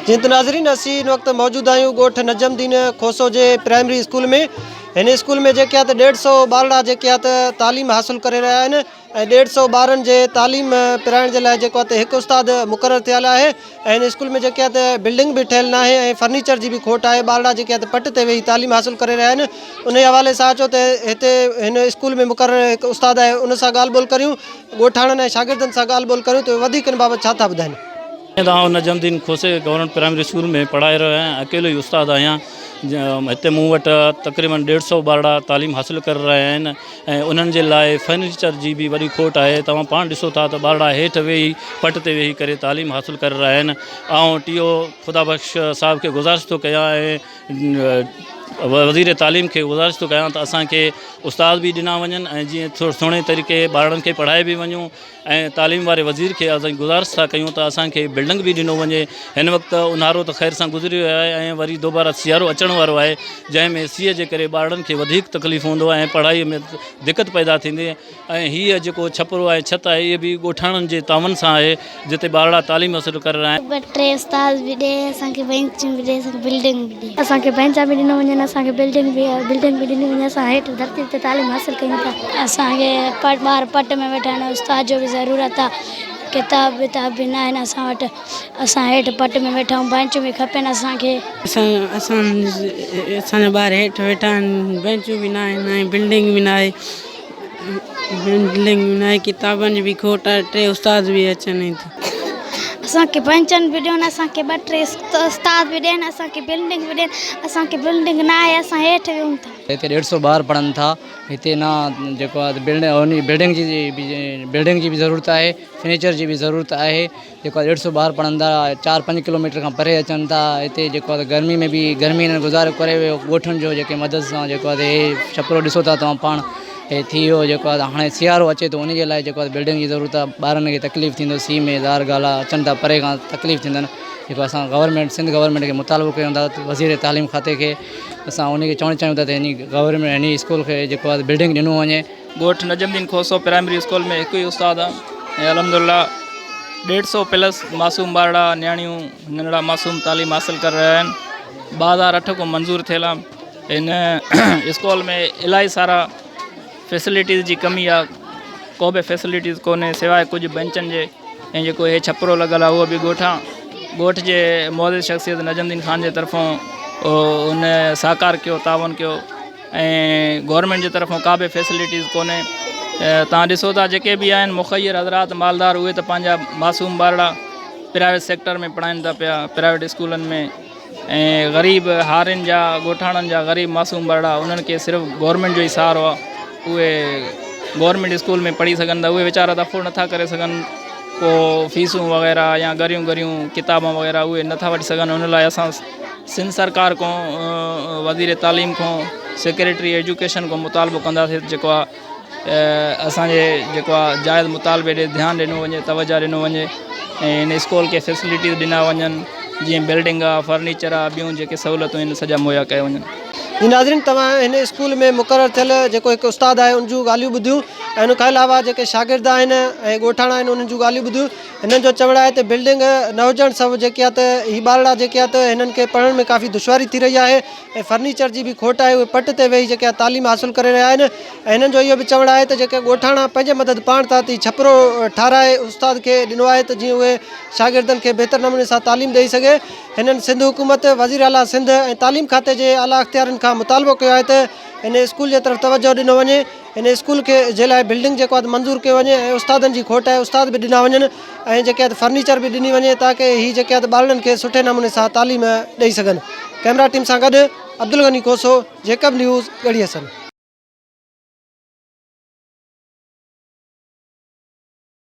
जी तो नाज़रीन असी इन वक्त मौजूद आयूँ गोठ नजमुद्दीन खोसो जे प्राइमरी स्कूल में। इन स्कूल में जेके 150 ॿारड़ा जेके तालीम हासिल करे रहा आहिनि ऐं 150 ॿारनि जे तालीम पिराइण जे लाइ जेको हिकु उस्ताद मुक़ररु थियल आहे। इन स्कूल में जेके बिल्डिंग भी ठहियल नाहे ऐं फर्नीचर जी भी खोट आहे। ॿारड़ा जेके पट ते वेही तालीम हासिल करे रहिया आहिनि। उन हवाले सां अचो त हिते हिन स्कूल में मुक़ररु हिकु उस्ताद आहे, उन सां ॻाल्हि ॿोल करियूं, ॻोठाणनि ऐं शागिर्दनि सां ॻाल्हि ॿोल करियूं त वधीक इन बाबति छा था ॿुधाइनि। नजमुद्दीन खोसे गवर्नमेंट प्राइमरी स्कूल में पढ़ाए रहियो आहियां, अकेलो ही उस्ताद आहियां। हिते मूं वटि तक़रीबन 150 ॿारड़ा तालीम हासिल करे रहिया आहिनि ऐं उन्हनि जे लाइ फर्नीचर जी भी वॾी खोट आहे। तव्हां पाण ॾिसो था त ॿारड़ा हेठि वेही पट ते वेही करे तालीम हासिल करे रहिया आहिनि। ऐं टीओ ख़ुदा बख़्श साहिब खे गुज़ारिश थो कयां ऐं वज़ीर तालीम के गुज़ारिश तो कयां त असांखे उस्ताद भी ॾिना वञनि ऐं जीअं थोरो सुहिणे तरीक़े ॿारनि खे पढ़ाए भी वञूं ऐं तालीम वारे वज़ीर खे असां गुज़ारिश था कयूं त असांखे बिल्डिंग भी ॾिनो वञे। हिन वक़्तु ऊन्हारो त ख़ैर सां गुज़री वियो आहे ऐं वरी दोबारा सियारो अचण वारो आहे, जंहिंमें सीअ जे करे ॿारनि खे वधीक तकलीफ़ हूंदो आहे ऐं पढ़ाईअ में दिक़त पैदा थींदी ऐं हीअ जेको छपरो आहे छत आहे इहे भी ॻोठाणनि जे तावन सां आहे जिते ॿारड़ा तालीम हासिल करे रहिया आहिनि। 2-3 उस्ताद भी ॾे, असांखे बेंचूं भी ॾे, असांखे बिल्डिंग भी ॾे, असांखे बेंचा भी ॾिनो वञनि, असांखे बिल्डिंग भी ॾिनी वञे। असां हेठि धरती ते तालीम हासिल कयूं था। असांखे ॿार पट में वेठा आहिनि, उस्ताद जो भी ज़रूरत आहे। किताब विताब भी न आहिनि असां वटि, असां हेठि पट में वेठा आहियूं, बेंचूं भी खपनि असांखे। असांजा ॿार हेठि वेठा आहिनि, बेंचूं भी न आहिनि ऐं बिल्डिंग भी न आहे, किताबनि जी भी खोट आहे। 3 उस्ताद भी अचनि था। असांखे बेंचनि भी ॾियनि, असांखे 2-3 उस्ताद भी ॾियनि, असांखे बिल्डिंग भी ॾियनि, असांखे बिल्डिंग न आहे, असां हेठि वेहूं था। हिते 150 ॿार पढ़नि था। हिते न जेको आहे बिल्डिंग जी भी ज़रूरत आहे, फर्नीचर जी भी ज़रूरत आहे। जेको 150 ॿार पढ़नि था, 4-5 किलोमीटर खां परे अचनि था। हिते जेको आहे गर्मी में भी हिननि गुज़ारो करे वियो ॻोठनि जो जेके मदद सां जेको आहे छपरो ॾिसो था तव्हां पाण हे थी वियो। जेको आहे हाणे सियारो अचे थो, उन जे लाइ जेको आहे बिल्डिंग जी ज़रूरत आहे। ॿारनि खे तकलीफ़ थींदो, सी में ज़ार गाला अचनि था, परे खां तकलीफ़ थींदनि। जेको असां सिंध गवर्नमेंट खे मुतालबो कयूं था, वज़ीर तालीम खाते खे असां उनखे चवणु चाहियूं था त हिन स्कूल खे जेको आहे बिल्डिंग ॾिनो वञे। गोठ नजमुद्दीन खोसो प्राइमरी स्कूल में हिकु ही उस्ताद आहे ऐं अल्हम्दुलिल्लाह 150+ मासूम ॿारड़ा नियाणियूं नंढड़ा मासूम तालीम हासिल करे रहिया आहिनि। 2008 को मंज़ूर थियल आहे। इन स्कूल में इलाही सारा फैसिलिटीज़ जी कमी आहे, को बि फैसिलिटीज़ कोन्हे सवाइ कुझु बेंचनि जे ऐं जेको हे छपरो लॻल आहे उहो बि ॻोठ जे मुअज़्ज़िज़ शख़्सियत नजमुद्दीन ख़ान जे तरफ़ों उन साकार कयो, तावन कयो ऐं गवर्नमेंट जे तरफ़ों का बि फैसिलिटीज़ कोन्हे। तव्हां ॾिसो था जेके बि आहिनि मुख़य्यर हज़रात मालदार उहे त पंहिंजा मासूम ॿारड़ा प्राइवेट सेक्टर में पढ़ाइनि था पिया, प्राइवेट स्कूलनि में, ऐं ग़रीब हारियुनि जा ॻोठाणनि जा ग़रीब मासूम ॿारड़ा उन्हनि खे सिर्फ़ु गवर्नमेंट जो ई सहारो आहे। उहे गवर्नमेंट स्कूल में पढ़ी सघनि था, उहे वीचारा दफ़ो नथा करे सघनि, को फीसूं वग़ैरह या गरियूं किताबूं वग़ैरह उहे नथा वठी सघनि। उन लाइ असां सिंध सरकार को वज़ीर तालीम को सेक्रेटरी एजुकेशन को मुतालबो कंदासीं जेको आहे असांजे जेको आहे जाइज़ मुतालबे ॾे ध्यानु ॾिनो वञे, तवजा ॾिनो वञे ऐं इन स्कूल खे फैसिलिटीज़ ॾिना वञनि, जीअं बिल्डिंग आहे, फर्नीचर आहे, ॿियूं जेके सहूलियतूं आहिनि सॼा मुहैया कयो वञनि। जी नाज़रीन तव्हां हिन स्कूल में मुक़ररु थियल जेको हिकु उस्ताद आहे उन जूं ॻाल्हियूं ॿुधियूं ऐं उन खां अलावा जेके शागिर्द आहिनि ऐं ॻोठाणा आहिनि उन्हनि जूं ॻाल्हियूं ॿुधियूं। हिननि जो चवणु आहे त बिल्डिंग न हुजणु सबबु जेके आहे त हीअ ॿारड़ा जेके आहे त हिननि खे पढ़ण में काफ़ी दुश्वारी थी रही आहे ऐं फर्नीचर जी भी खोट आहे। उहे पट ते वेही जेके तालीम हासिल करे रहिया आहिनि ऐं हिननि जो इहो भी चवणु आहे त जेके ॻोठाणा पंहिंजे मदद पाण था त छपरो ठाराए उस्ताद खे ॾिनो आहे त जीअं उहे शागिर्दनि खे बहितर नमूने सां तालीम ॾेई सघे। हिननि सिंध हुकूमत, वज़ीर आला सिंध ऐं तालीम खाते जे आला अख़्तियारनि खां मुतालबो कयो आहे त इन स्कूल जे तरफ़ तवजो ॾिनो वञे, इन स्कूल खे जे लाइ बिल्डिंग जेको आहे मंज़ूरु कयो वञे ऐं उस्तादनि जी खोट आहे उस्ताद बि ॾिना वञनि ऐं जेके आहे फर्नीचर बि ॾिनी वञे ताकी हीअ जेके आहे ॿारनि खे सुठे नमूने सां तालीम ॾेई सघनि। कैमरा टीम सां गॾु अब्दुल गनी खोसो, जेकब न्यूज़, ॻड़ी हसन।